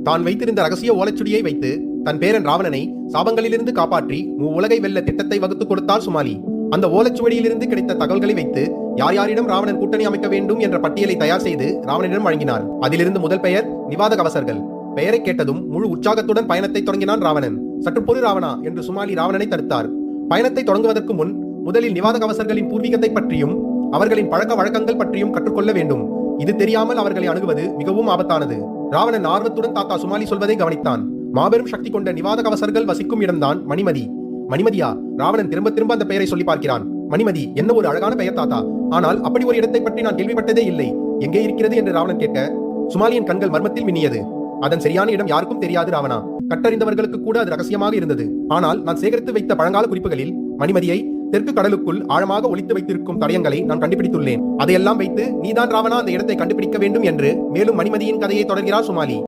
தான் வைத்திருந்த ரகசிய ஓலைச்சுடியை வைத்து தன் பேரன் ராவணனை சாபங்களிலிருந்து காப்பாற்றி உலகை வெல்ல திட்டத்தை வகுத்துக் கொடுத்தார் சுமாலி. அந்த ஓலைச்சுவடியிலிருந்து கிடைத்த தகவல்களை வைத்து யார் யாரிடம் ராவணன் கூட்டணி அமைக்க வேண்டும் என்ற பட்டியலை தயார் செய்து ராவணனிடம் வழங்கினார். அதிலிருந்து முதல் பெயர் நிவாத கவசர்கள். பெயரை கேட்டதும் முழு உற்சாகத்துடன் பயணத்தை தொடங்கினான் ராவணன். சற்று பொறு ராவணா என்று சுமாலி ராவணனை தடுத்தார். பயணத்தை தொடங்குவதற்கு முன் முதலில் நிவாத கவசர்களின் பூர்வீகத்தை பற்றியும் அவர்களின் பழக்க வழக்கங்கள் பற்றியும் கற்றுக்கொள்ள வேண்டும். இது தெரியாமல் அவர்களை அணுகுவது மிகவும் ஆபத்தானது. ராவணன் ஆர்வத்துடன் தாத்தா சுமாலி சொல்வதை கவனித்தான். மாபெரும் சக்தி கொண்ட நிவாத கவசர்கள் வசிக்கும் இடம்தான் மணிமதி. மணிமதியா? ராவணன் திரும்ப திரும்ப அந்த பெயரை சொல்லி பார்க்கிறான். மணிமதி என்ன ஒரு அழகான பெயர் தாத்தா, ஆனால் அப்படி ஒரு இடத்தை பற்றி நான் கேள்விப்பட்டதே இல்லை. எங்கே இருக்கிறது என்று ராவணன் கேட்க சுமாலியின் கண்கள் மர்மத்தில் மின்னியது. அதன் சரியான இடம் யாருக்கும் தெரியாது ராவணா. கட்டறிந்தவர்களுக்கு கூட அது ரகசியமாக இருந்தது. ஆனால் நான் சேகரித்து வைத்த பழங்கால குறிப்புகளில் மணிமதியை தெற்கு கடலுக்குள் ஆழமாக ஒளித்து வைத்திருக்கும் தடயங்களை நான் கண்டுபிடித்துள்ளேன். அதையெல்லாம் வைத்து நீதான் ராவணா அந்த இடத்தை கண்டுபிடிக்க வேண்டும் என்று மேலும் மணிமதியின் கதையை தொடர்கிறார் சுமாலி.